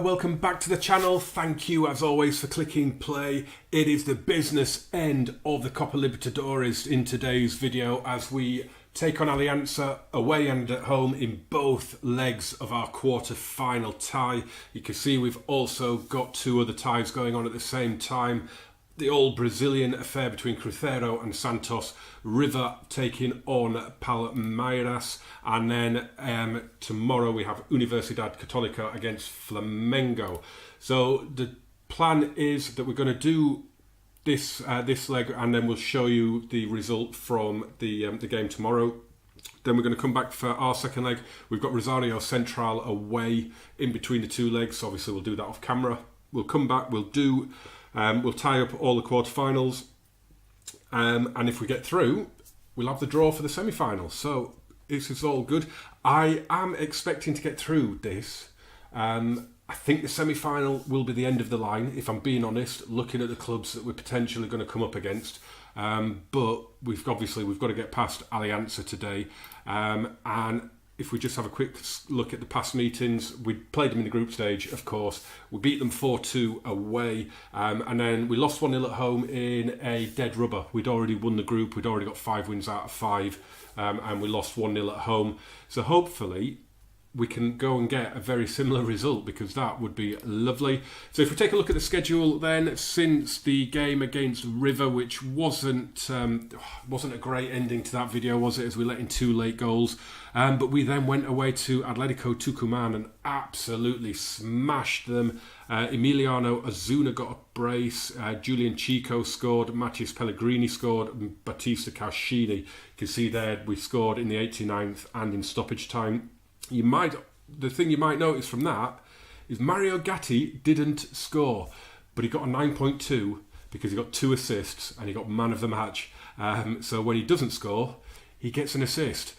welcome back to the channel. Thank you as always for clicking play. It is the business end of the Copa Libertadores in today's video as we take on Alianza away and at home in both legs of our quarter-final tie. You can see we've also got two other ties going on at the same time. The old Brazilian affair between Cruzeiro and Santos, River taking on Palmeiras, and then tomorrow we have Universidad Católica against Flamengo. So the plan is that we're going to do this leg, and then we'll show you the result from the game tomorrow. Then we're going to come back for our second leg. We've got Rosario Central away in between the two legs. Obviously, we'll do that off camera. We'll come back. We'll tie up all the quarterfinals, and if we get through, we'll have the draw for the semi-finals. So this is all good. I am expecting to get through this. I think the semi-final will be the end of the line, if I'm being honest, looking at the clubs that we're potentially going to come up against. But we've got to get past Alianza today. And if we just have a quick look at the past meetings, we played them in the group stage, of course. We beat them 4-2 away, and then we lost 1-0 at home in a dead rubber. We'd already won the group, we'd already got 5 wins out of 5, and we lost 1-0 at home. So hopefully we can go and get a very similar result, because that would be lovely. So if we take a look at the schedule then, since the game against River, which wasn't a great ending to that video, was it, as we let in 2 late goals, but we then went away to Atletico Tucumán and absolutely smashed them. Emiliano Azuna got a brace, Julian Chico scored, Matias Pellegrini scored, and Batista Caixini. You can see there we scored in the 89th and in stoppage time. The thing you might notice from that is Mario Gatti didn't score, but he got a 9.2 because he got 2 assists and he got man of the match. So when he doesn't score, he gets an assist.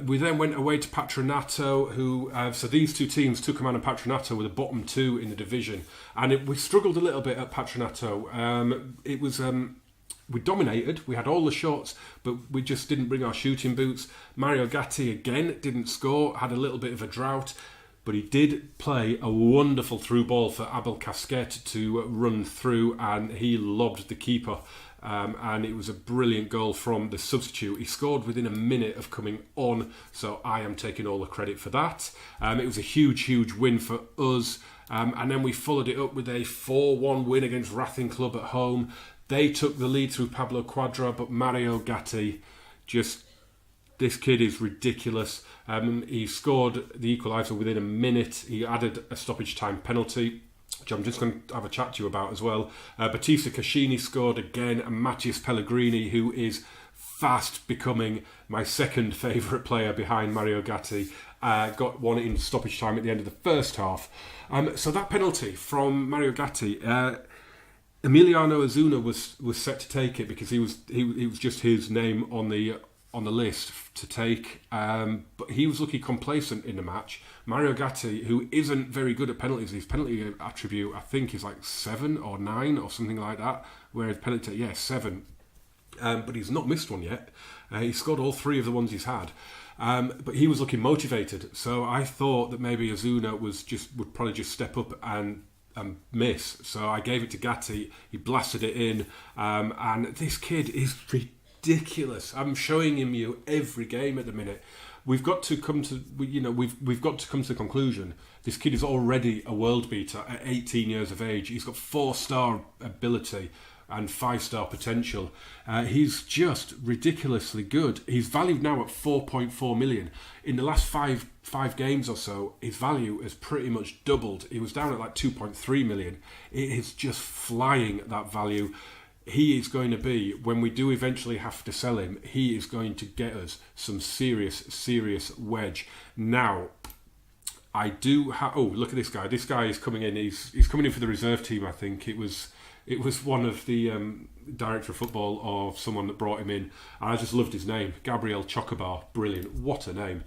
We then went away to Patronato, so these two teams, Tucumán and Patronato, were the bottom 2 in the division, and we struggled a little bit at Patronato. We dominated, we had all the shots, but we just didn't bring our shooting boots. Mario Gatti, again, didn't score, had a little bit of a drought, but he did play a wonderful through ball for Abel Casquet to run through, and he lobbed the keeper. And it was a brilliant goal from the substitute. He scored within a minute of coming on, so I am taking all the credit for that. It was a huge win for us. And then we followed it up with a 4-1 win against Racing Club at home. They took the lead through Pablo Quadra, but Mario Gatti, this kid is ridiculous. He scored the equaliser within a minute. He added a stoppage time penalty, which I'm just going to have a chat to you about as well. Batista Caixini scored again, and Matias Pellegrini, who is fast becoming my second favourite player behind Mario Gatti, got one in stoppage time at the end of the first half. So that penalty from Mario Gatti, Emiliano Azuna was set to take it because it was just his name on the list to take, but he was looking complacent in the match. Mario Gatti, who isn't very good at penalties, his penalty attribute I think is like 7 or 9 or something like that, whereas penalty 7, but he's not missed one yet. He scored all 3 of the ones he's had, but he was looking motivated, so I thought that maybe Azuna would probably just step up and miss. So I gave it to Gatti. He blasted it in, and this kid is ridiculous. I'm showing him you every game at the minute. We've got to come to we've got to come to the conclusion this kid is already a world beater at 18 years of age. He's got 4-star ability and 5-star potential. He's just ridiculously good. He's valued now at 4.4 million. In the last five games or so, his value has pretty much doubled. He was down at like 2.3 million. It is just flying, that value. He is going to be, when we do eventually have to sell him, he is going to get us some serious wedge. Now, I do look at this guy. This guy is coming in. He's coming in for the reserve team, I think. It was one of the director of football of someone that brought him in. And I just loved his name, Gabriel Chocobar. Brilliant. What a name.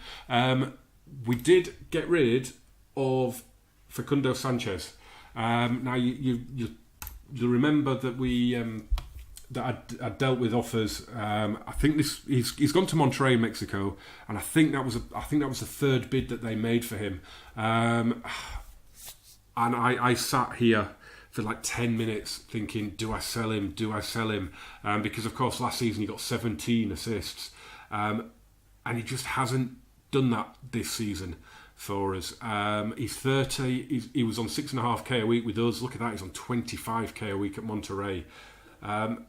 We did get rid of Facundo Sanchez. Now, you'll remember that I dealt with offers. I think he's gone to Monterrey, Mexico, and I think that was the third bid that they made for him. And I sat here for like 10 minutes thinking, do I sell him? Do I sell him? Because, of course, last season he got 17 assists. And he just hasn't done that this season for us. He's 30. He was on 6.5k a week with us. Look at that. He's on 25k a week at Monterrey. And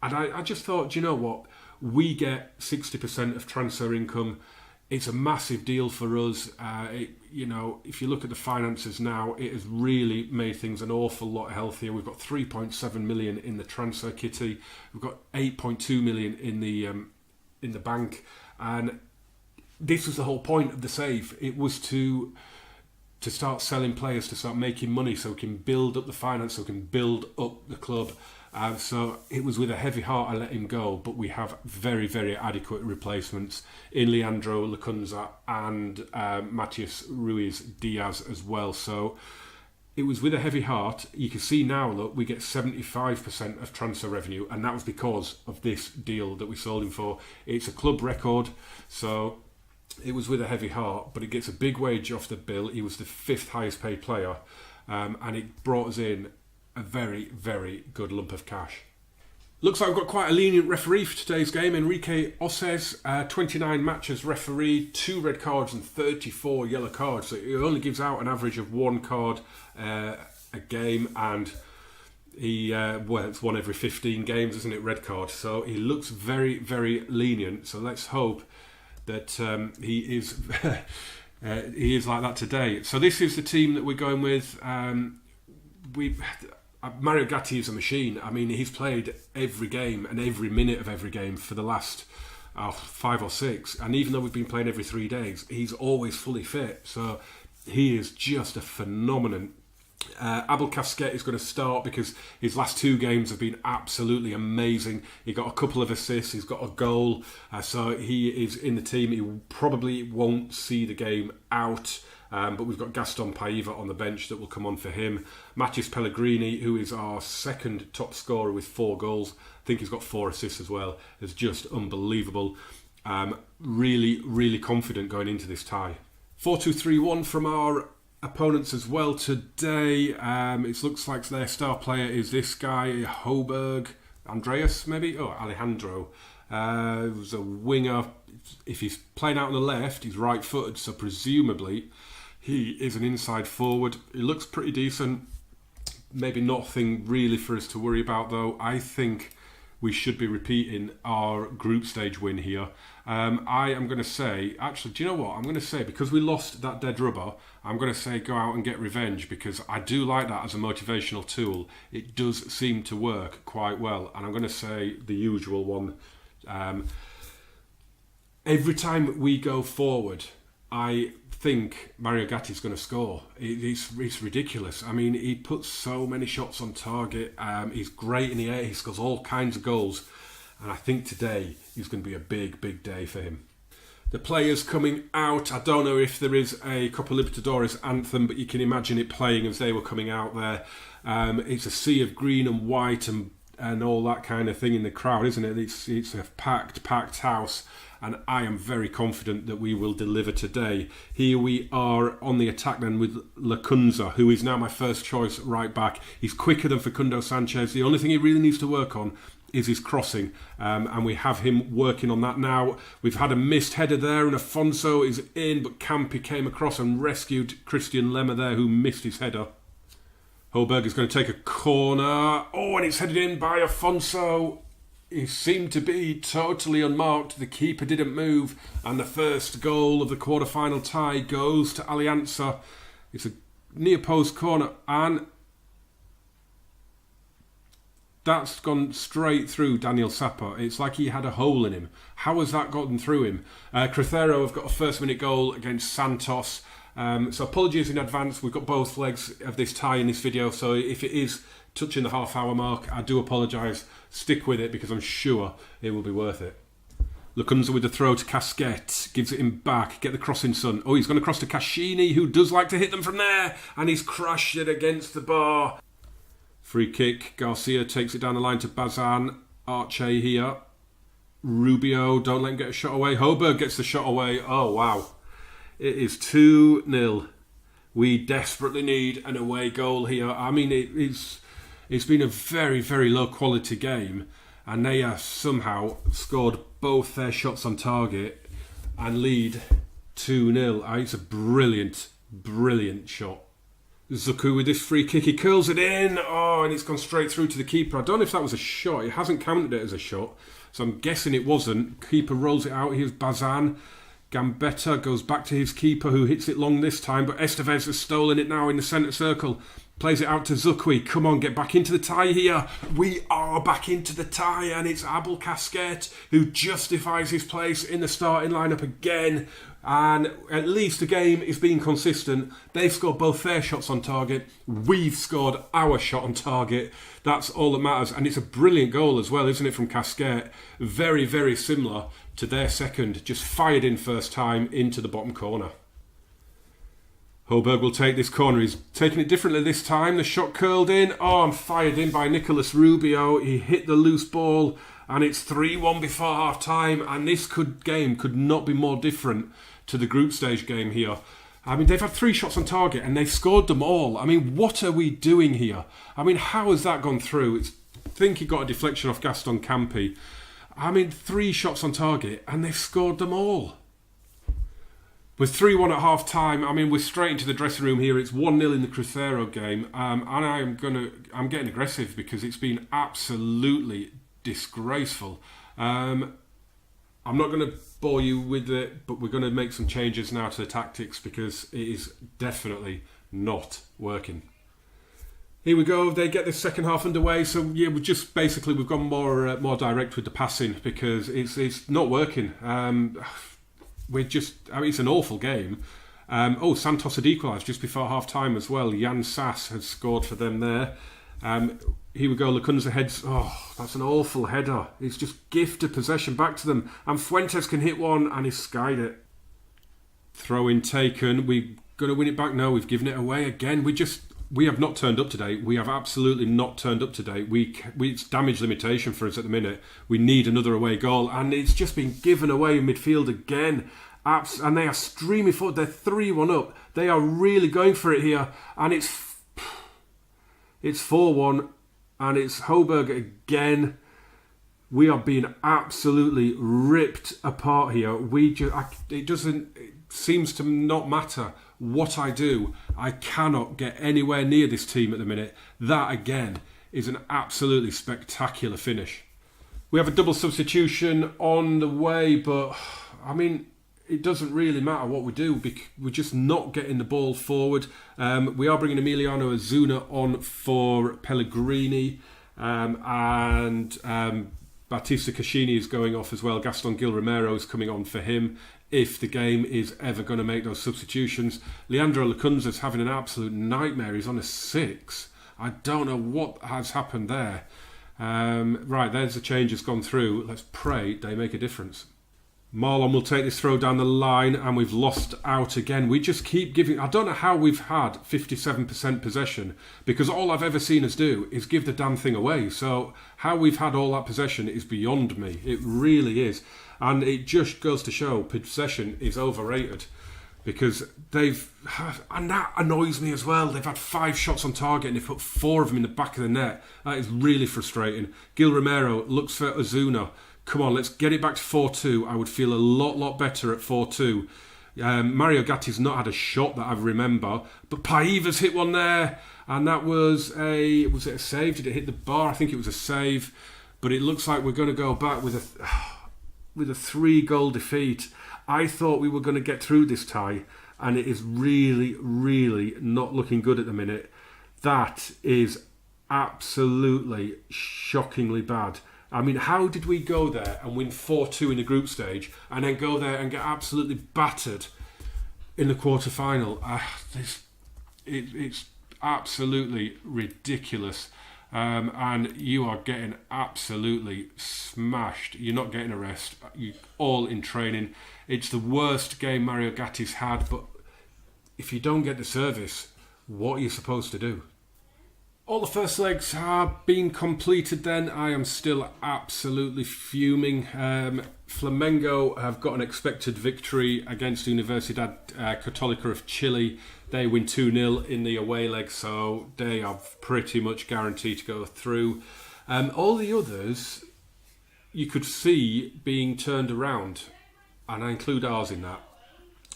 I just thought, do you know what? We get 60% of transfer income. It's a massive deal for us. If you look at the finances now, it has really made things an awful lot healthier. We've got 3.7 million in the transfer kitty. We've got 8.2 million in the bank, and this was the whole point of the save. It was to start selling players, to start making money, so we can build up the finance, so we can build up the club. So it was with a heavy heart I let him go, but we have very, very adequate replacements in Leandro Lacunza and Matias Ruiz Diaz as well. So it was with a heavy heart. You can see now, look, we get 75% of transfer revenue, and that was because of this deal that we sold him for. It's a club record, so it was with a heavy heart, but it gets a big wage off the bill. He was the 5th highest paid player, and it brought us in a very, very good lump of cash. Looks like we've got quite a lenient referee for today's game. Enrique Osses, 29 matches referee, 2 red cards and 34 yellow cards. So he only gives out an average of 1 card a game, and it's 1 every 15 games, isn't it, red card. So he looks very, very lenient. So let's hope that he is he is like that today. So this is the team that we're going with. Mario Gatti is a machine. I mean, he's played every game and every minute of every game for the last 5 or 6. And even though we've been playing every 3 days, he's always fully fit. So he is just a phenomenon. Abel Casquet is going to start because his last 2 games have been absolutely amazing. He got a couple of assists, he's got a goal, so he is in the team. He probably won't see the game out, but we've got Gaston Paiva on the bench that will come on for him. Matheus Pellegrini, who is our 2nd top scorer with 4 goals, I think he's got 4 assists as well, is just unbelievable. Really, really confident going into this tie. 4-2-3-1 from our opponents as well today. It looks like their star player is this guy, Hoberg, Andreas maybe? Oh, Alejandro. Who's a winger. If he's playing out on the left, he's right-footed, so presumably he is an inside forward. He looks pretty decent. Maybe nothing really for us to worry about, though. I think we should be repeating our group stage win here. I am going to say, actually, do you know what? I'm going to say, because we lost that dead rubber, I'm going to say go out and get revenge, because I do like that as a motivational tool. It does seem to work quite well. And I'm going to say the usual one. Every time we go forward, I think Mario Gatti is going to score. It's ridiculous. I mean, he puts so many shots on target. He's great in the air. He scores all kinds of goals. And I think today is going to be a big, big day for him. The players coming out, I don't know if there is a Copa Libertadores anthem, but you can imagine it playing as they were coming out there. It's a sea of green and white and all that kind of thing in the crowd, isn't it? It's a packed house. And I am very confident that we will deliver today. Here we are on the attack then with Lacunza, who is now my first choice right back. He's quicker than Facundo Sanchez. The only thing he really needs to work on is his crossing. And we have him working on that now. We've had a missed header there, and Afonso is in, but Campi came across and rescued Christian Lemmer there, who missed his header. Holberg is going to take a corner. Oh, and it's headed in by Afonso. He seemed to be totally unmarked. The keeper didn't move. And the first goal of the quarter-final tie goes to Alianza. It's a near-post corner. And that's gone straight through Daniel Sapper. It's like he had a hole in him. How has that gotten through him? Cruzeiro have got a first-minute goal against Santos. So apologies in advance. We've got both legs of this tie in this video. So if it is touching the half-hour mark, I do apologise. Stick with it because I'm sure it will be worth it. Lacunza with the throw to Casquet. Gives it him back. Get the crossing, son. Oh, he's going to cross to Cassini, who does like to hit them from there. And he's crashed it against the bar. Free kick. Garcia takes it down the line to Bazan. Arche here. Rubio, don't let him get a shot away. Hoberg gets the shot away. Oh, wow. It is 2-0. We desperately need an away goal here. I mean, it's been a very, very low quality game, and they have somehow scored both their shots on target and lead 2-0. It's a brilliant, brilliant shot. Zuku with this free kick, he curls it in, and it's gone straight through to the keeper. I don't know if that was a shot. It hasn't counted it as a shot, so I'm guessing it wasn't. Keeper rolls it out. Here's Bazan. Gambetta goes back to his keeper, who hits it long this time, but Estevez has stolen it now in the centre circle. Plays it out to Zukwi. Come on, get back into the tie here. We are back into the tie, and it's Abel Casquet who justifies his place in the starting lineup again. And at least the game is being consistent. They've scored both their shots on target. We've scored our shot on target. That's all that matters. And it's a brilliant goal as well, isn't it, from Casquet? Very, very similar to their second. Just fired in first time into the bottom corner. Holberg will take this corner. He's taking it differently this time. The shot curled in. And fired in by Nicolas Rubio. He hit the loose ball. And it's 3-1 before half-time. And this game could not be more different to the group stage game here. I mean, they've had 3 shots on target and they've scored them all. I mean, what are we doing here? I mean, how has that gone through? I think he got a deflection off Gaston Campi. I mean, 3 shots on target and they've scored them all. With 3-1 at half-time, I mean, we're straight into the dressing room here. It's 1-0 in the Cruzeiro game. And I'm getting aggressive because it's been absolutely disgraceful. I'm not going to bore you with it, but we're going to make some changes now to the tactics because it is definitely not working. Here we go. They get this second half underway. So yeah, we've gone more direct with the passing because it's not working. It's an awful game. Santos had equalised just before half time as well. Jan Sass had scored for them there. Here we go, Lacunza heads. That's an awful header. It's just gifted possession back to them. And Fuentes can hit one and he's skied it. Throw in taken. We're going to win it back. No, we've given it away again. We have not turned up today. We have absolutely not turned up today. It's damage limitation for us at the minute. We need another away goal. And it's just been given away in midfield again. And they are streaming forward. They're 3-1 up. They are really going for it here. And it's 4-1. And it's Holberg again. We are being absolutely ripped apart here. It seems to not matter what I do. I cannot get anywhere near this team at the minute. That again is an absolutely spectacular finish. We have a double substitution on the way, but I mean, it doesn't really matter what we do. We're just not getting the ball forward. We are bringing Emiliano Azuna on for Pellegrini, and Batista Cascini is going off as well. Gaston Gil Romero is coming on for him if the game is ever going to make those substitutions. Leandro Lacunza is having an absolute nightmare. He's on a 6. I don't know what has happened there. Right, there's the change that's gone through. Let's pray they make a difference. Marlon will take this throw down the line and we've lost out again. We just keep giving... I don't know how we've had 57% possession because all I've ever seen us do is give the damn thing away. So how we've had all that possession is beyond me. It really is. And it just goes to show possession is overrated because and that annoys me as well. They've had 5 shots on target and they've put 4 of them in the back of the net. That is really frustrating. Gil Romero looks for Ozuna. Come on, let's get it back to 4-2. I would feel a lot better at 4-2. Mario Gatti's not had a shot that I remember, but Paiva's hit one there, and that was it a save? Did it hit the bar? I think it was a save, but it looks like we're going to go back with a 3-goal defeat. I thought we were going to get through this tie, and it is really, really not looking good at the minute. That is absolutely shockingly bad. I mean, how did we go there and win 4-2 in the group stage and then go there and get absolutely battered in the quarter-final? It's absolutely ridiculous. And you are getting absolutely smashed. You're not getting a rest. You're all in training. It's the worst game Mario Gatti's had, but if you don't get the service, what are you supposed to do? All the first legs have been completed then. I am still absolutely fuming. Flamengo have got an expected victory against Universidad Católica of Chile. They win 2-0 in the away leg, so they are pretty much guaranteed to go through. All the others you could see being turned around, and I include ours in that.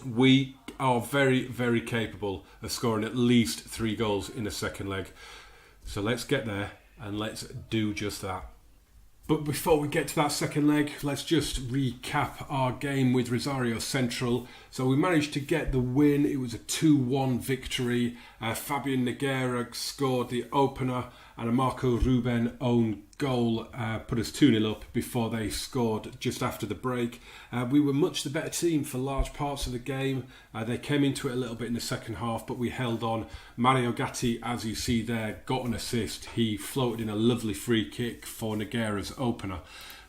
We are very, very capable of scoring at least 3 goals in the second leg. So let's get there and let's do just that. But before we get to that second leg, let's just recap our game with Rosario Central. So we managed to get the win. It was a 2-1 victory. Fabian Nogueira scored the opener and a Marco Ruben own goal put us 2-0 up before they scored just after the break. We were much the better team for large parts of the game. They came into it a little bit in the second half, but we held on. Mario Gatti, as you see there, got an assist. He floated in a lovely free kick for Nogueira's opener.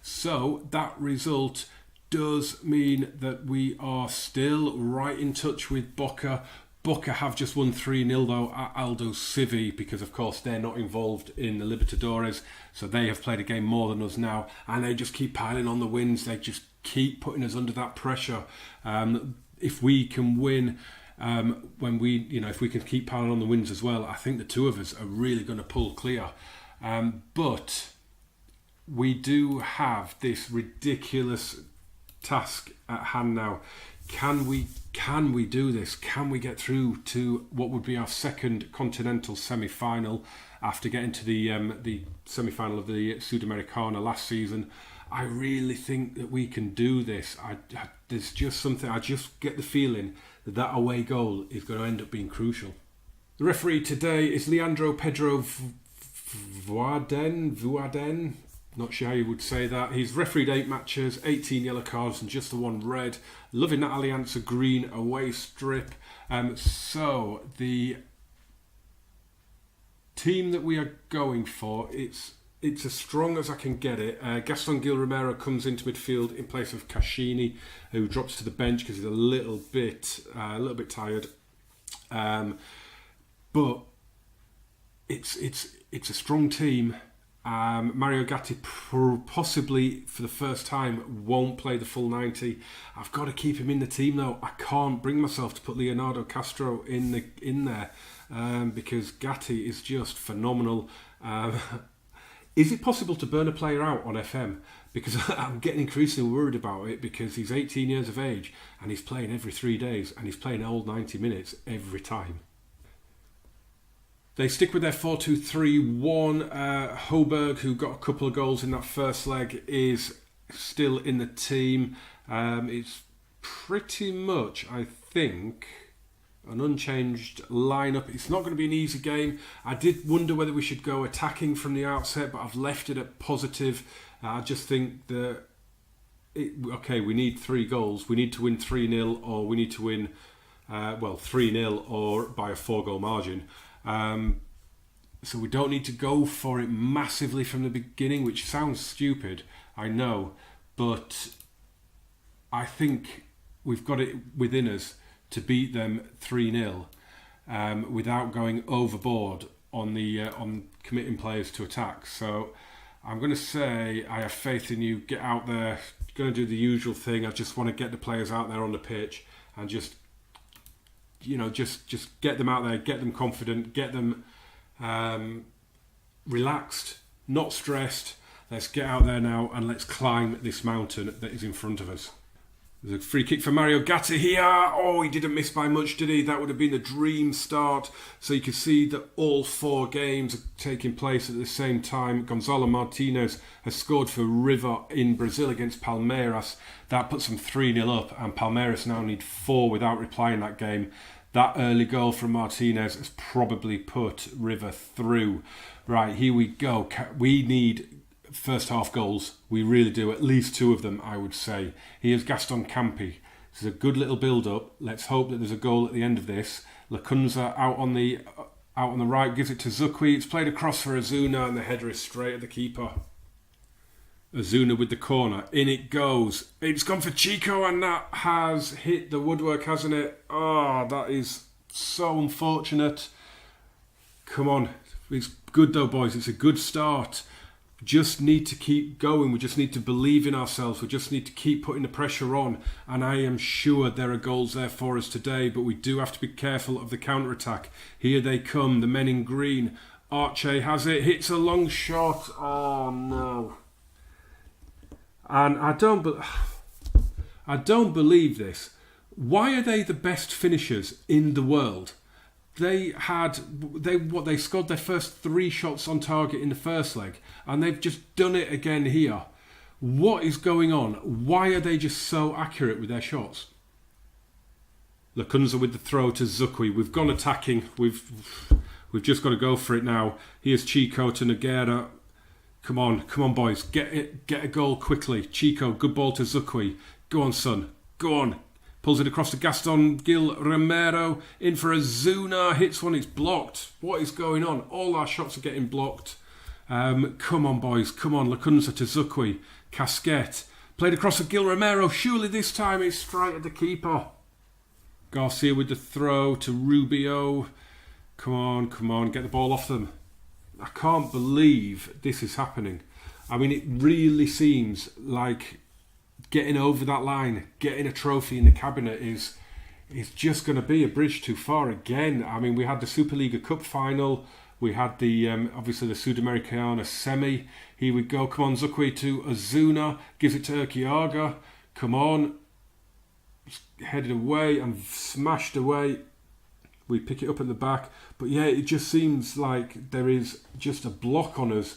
So that result does mean that we are still right in touch with Boca. Boca have just won 3-0 though at Aldo Civi because of course they're not involved in the Libertadores, so they have played a game more than us now and they just keep piling on the wins. They just keep putting us under that pressure. If we can win, if we can keep piling on the wins as well, I think the two of us are really going to pull clear. But we do have this ridiculous task at hand now. Can we do this? Can we get through to what would be our second continental semi-final after getting to the semi-final of the Sudamericana last season? I really think that we can do this. There's just something, I just get the feeling that away goal is going to end up being crucial. The referee today is Leandro Pedro Vuaden. Not sure how you would say that. He's refereed 8 matches, 18 yellow cards and just the 1 red. Loving that Alianza green away strip. So the team that we are going for, it's as strong as I can get it. Gaston Gil Romero comes into midfield in place of Cascini, who drops to the bench because he's a little bit tired. But it's a strong team. Mario Gatti possibly for the first time won't play the full 90. I've got to keep him in the team though. I can't bring myself to put Leonardo Castro in there because Gatti is just phenomenal. Is it possible to burn a player out on FM? Because I'm getting increasingly worried about it because he's 18 years of age and he's playing every 3 days and he's playing all 90 minutes every time. They stick with their 4-2-3-1. Hoberg, who got a couple of goals in that first leg, is still in the team. It's pretty much, I think, an unchanged lineup. It's not going to be an easy game. I did wonder whether we should go attacking from the outset, but I've left it at positive. I just think that, we need 3 goals. We need to win 3-0 or we need to win 3-0 or by a 4-goal margin. So we don't need to go for it massively from the beginning, which sounds stupid, I know, but I think we've got it within us to beat them 3-0 without going overboard on committing players to attack. So I'm going to say I have faith in you. Get out there, going to do the usual thing. I just want to get the players out there on the pitch and just get them out there, get them confident, get them relaxed, not stressed. Let's get out there now and let's climb this mountain that is in front of us. There's a free kick for Mario Gatti here. Oh, he didn't miss by much, did he? That would have been the dream start. So you can see that all 4 games are taking place at the same time. Gonzalo Martinez has scored for River in Brazil against Palmeiras. That puts them 3-0 up, and Palmeiras now need 4 without replying that game. That early goal from Martinez has probably put River through. Right, here we go. We need first half goals. We really do. At least 2 of them, I would say. Here's Gaston Campi. This is a good little build-up. Let's hope that there's a goal at the end of this. Lacunza out on the right, gives it to Zukwi. It's played across for Azuna, and the header is straight at the keeper. Azuna with the corner. In it goes. It's gone for Chico, and that has hit the woodwork, hasn't it? Oh, that is so unfortunate. Come on. good though, boys. It's a good start. Just need to keep going. We just need to believe in ourselves. We just need to keep putting the pressure on. And I am sure there are goals there for us today, but we do have to be careful of the counter-attack. Here they come, the men in green. Arche has it, hits a long shot. Oh no. And I don't believe this. Why are they the best finishers in the world? They scored their first 3 shots on target in the first leg, and they've just done it again here. What is going on? Why are they just so accurate with their shots? Lacunza with the throw to Zukwi. We've gone attacking. We've just got to go for it now. Here's Chico to Nogueira. Come on, boys. Get a goal quickly. Chico, good ball to Zukwi. Go on, son. Go on. Pulls it across to Gaston Gil Romero. In for Azuna. Hits one. It's blocked. What is going on? All our shots are getting blocked. Come on, boys. Come on. Lacunza to Zukwi. Casquette. Played across to Gil Romero. Surely this time it's straight at the keeper. Garcia with the throw to Rubio. Come on. Get the ball off them. I can't believe this is happening. I mean, it really seems like getting over that line, getting a trophy in the cabinet is just going to be a bridge too far again. I mean, we had the Superliga Cup final. We had the obviously the Sudamericana semi. Here we go. Come on, Zukwi to Azuna. Gives it to Urquiaga. Come on. Headed away and smashed away. We pick it up at the back. But yeah, it just seems like there is just a block on us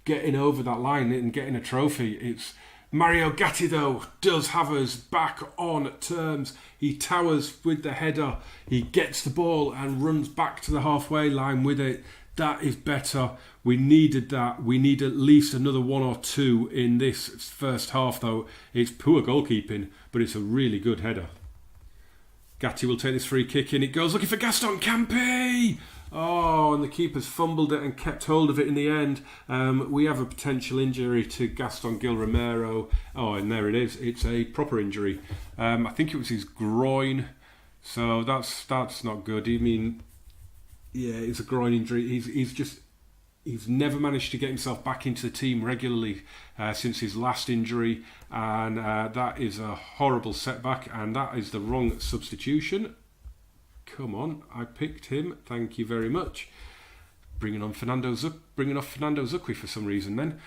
getting over that line and getting a trophy. It's Mario Gatti, though, does have us back on terms. He towers with the header. He gets the ball and runs back to the halfway line with it. That is better. We needed that. We need at least another 1 or 2 in this first half, though. It's poor goalkeeping, but it's a really good header. Gatti will take this free kick in. It goes looking for Gaston Campi. Oh, and the keeper's fumbled it and kept hold of it in the end. We have a potential injury to Gaston Gil Romero. Oh, and there it is. It's a proper injury. I think it was his groin. So that's not good. I mean, yeah, it's a groin injury. He's never managed to get himself back into the team regularly since his last injury, and that is a horrible setback, and that is the wrong substitution. Come on, I picked him. Thank you very much. Bringing off Fernando Zukwi for some reason. Then,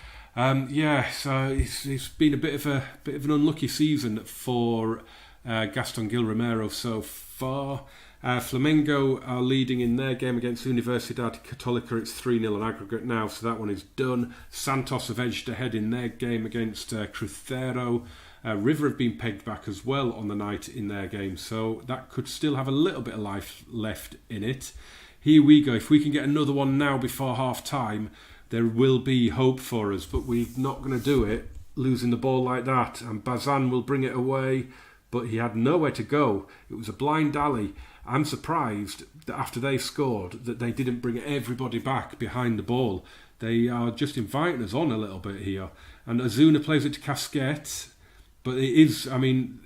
so it's been a bit of an unlucky season for Gaston Gil Romero so far. Flamengo are leading in their game against Universidad Católica. It's 3-0 on aggregate now, so that one is done. Santos have edged ahead in their game against Cruzeiro. River have been pegged back as well on the night in their game, so that could still have a little bit of life left in it. Here we go. If we can get another one now before half time, there will be hope for us, but we're not going to do it losing the ball like that. And Bazan will bring it away, but he had nowhere to go. It was a blind alley. I'm surprised that after they scored that they didn't bring everybody back behind the ball. They are just inviting us on a little bit here. And Azuna plays it to Casquette. But it is, I mean,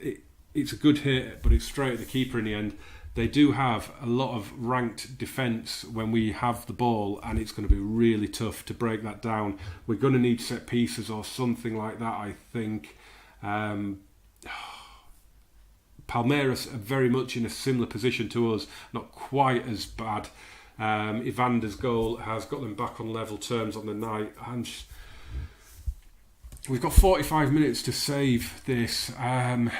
it's a good hit, but it's straight at the keeper in the end. They do have a lot of ranked defence when we have the ball, and it's going to be really tough to break that down. We're going to need set pieces or something like that, I think. Palmeiras are very much in a similar position to us, not quite as bad. Evander's goal has got them back on level terms on the night. And we've got 45 minutes to save this. I'm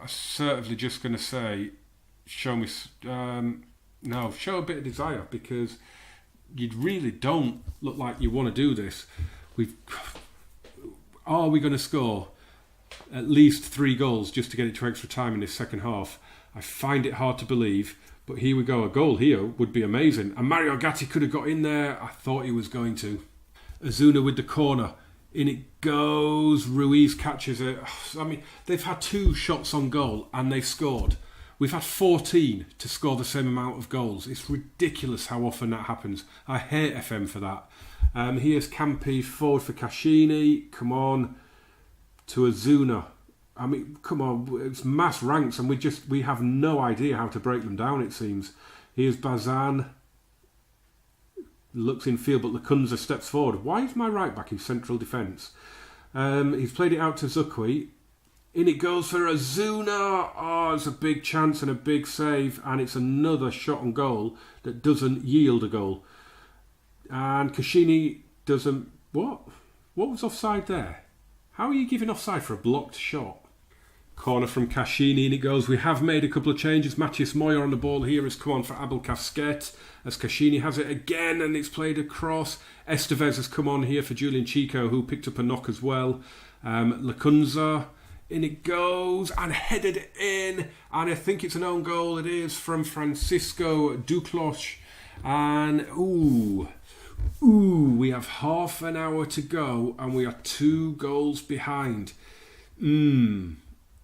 certainly just going to say, show a bit of desire, because you really don't look like you want to do this. Are we going to score at least 3 goals just to get it to extra time in this second half? I find it hard to believe, but here we go. A goal here would be amazing. And Mario Gatti could have got in there. I thought he was going to. Azuna with the corner. In it goes. Ruiz catches it. I mean, they've had 2 shots on goal and they've scored. We've had 14 to score the same amount of goals. It's ridiculous how often that happens. I hate FM for that. Here's Campi forward for Cascini. Come on. To Azuna. I mean, come on. It's mass ranks and we have no idea how to break them down, it seems. Here's Bazan. Looks in field, but Lacunza steps forward. Why is my right back in central defence? He's played it out to Zukwi. In it goes for Azuna. Oh, it's a big chance and a big save. And it's another shot on goal that doesn't yield a goal. And Kashini doesn't... What? What was offside there? How are you giving offside for a blocked shot? Corner from Kashini, and it goes. We have made a couple of changes. Matthias Moyer on the ball here has come on for Abel Casquet, as Kashini has it again, and it's played across. Estevez has come on here for Julian Chico, who picked up a knock as well. Lacunza, in it goes, and headed in, and I think it's an own goal. It is from Francisco Duclos, and we have half an hour to go, and we are 2 goals behind.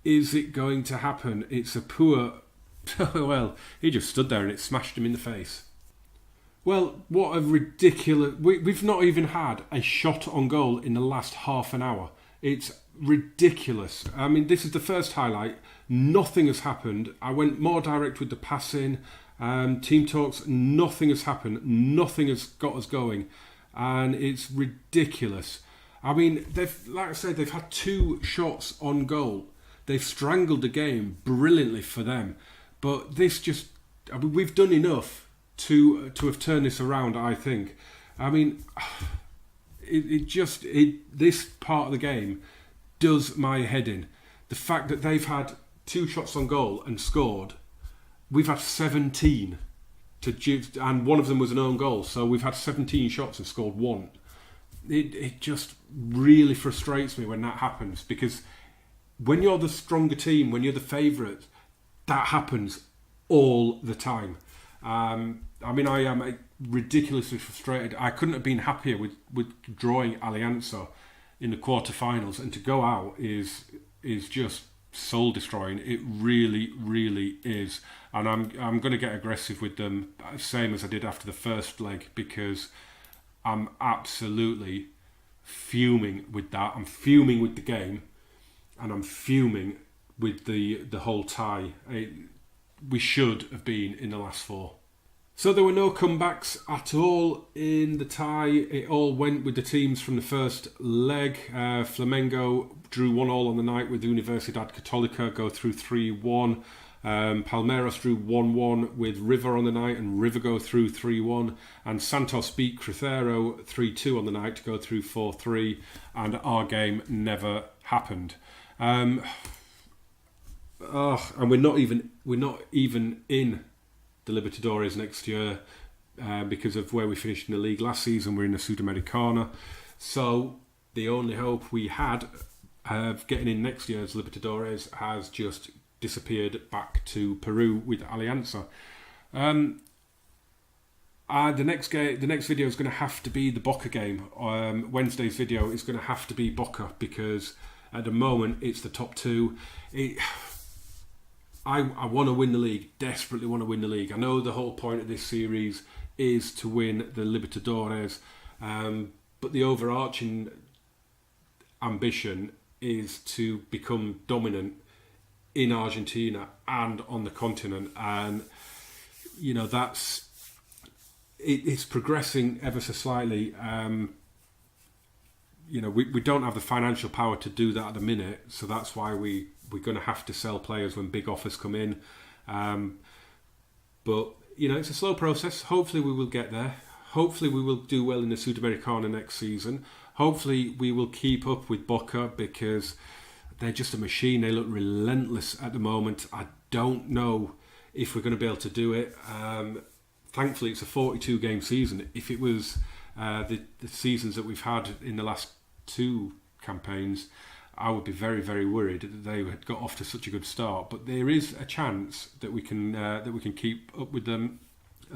Is it going to happen? It's a poor... well, he just stood there and it smashed him in the face. Well, what a ridiculous... We've not even had a shot on goal in the last half an hour. It's ridiculous. I mean, this is the first highlight. Nothing has happened. I went more direct with the passing. Team talks, nothing has happened. Nothing has got us going. And it's ridiculous. I mean, like I said, they've had 2 shots on goal. They've strangled the game brilliantly for them. But this just... I mean, we've done enough to have turned this around, I think. I mean, this part of the game does my head in. The fact that they've had 2 shots on goal and scored. We've had 17. And one of them was an own goal. So we've had 17 shots and scored 1. It just really frustrates me when that happens, because when you're the stronger team, when you're the favourite, that happens all the time. I mean, I am ridiculously frustrated. I couldn't have been happier with drawing Alianza in the quarterfinals, and to go out is just soul destroying. It really, really is. And I'm going to get aggressive with them, same as I did after the first leg, because I'm absolutely fuming with that. I'm fuming with the game, and I'm fuming with the whole tie. We should have been in the last 4. So there were no comebacks at all in the tie. It all went with the teams from the first leg. Flamengo drew 1-1 on the night with Universidad Católica, go through 3-1. Palmeiras drew 1-1 with River on the night, and River go through 3-1. And Santos beat Cruzeiro 3-2 on the night to go through 4-3. And our game never happened. And we're not even in the Libertadores next year because of where we finished in the league last season. We're in the Sudamericana, so the only hope we had of getting in next year's Libertadores has just disappeared back to Peru with Alianza. The next video is going to have to be the Boca game. Wednesday's video is going to have to be Boca, because at the moment it's the top 2. I want to win the league, desperately want to win the league. I know the whole point of this series is to win the Libertadores, but the overarching ambition is to become dominant in Argentina and on the continent. And, you know, it's progressing ever so slightly. You know, we don't have the financial power to do that at the minute, so that's why we're going to have to sell players when big offers come in. But, you know, it's a slow process. Hopefully we will get there. Hopefully we will do well in the Sudamericana next season. Hopefully we will keep up with Boca, because they're just a machine. They look relentless at the moment. I don't know if we're going to be able to do it. Thankfully, it's a 42-game season. If it was the seasons that we've had in the last 2 campaigns, I would be very, very worried that they had got off to such a good start. But there is a chance that we can keep up with them.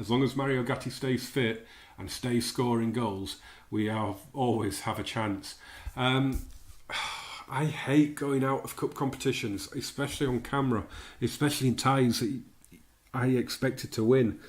As long as Mario Gatti stays fit and stays scoring goals, we always have a chance. I hate going out of cup competitions, especially on camera, especially in ties that I expected to win.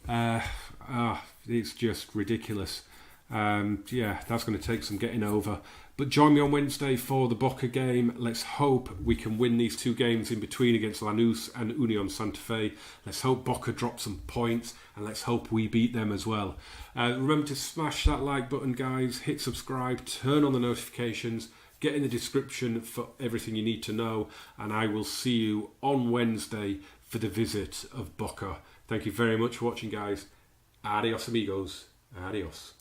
It's just ridiculous. That's going to take some getting over. But join me on Wednesday for the Boca game. Let's hope we can win these 2 games in between against Lanús and Union Santa Fe. Let's hope Boca drop some points, and let's hope we beat them as well. Remember to smash that like button, guys. Hit subscribe, turn on the notifications, get in the description for everything you need to know, and I will see you on Wednesday for the visit of Boca. Thank you very much for watching, guys. Adios, amigos. Adios.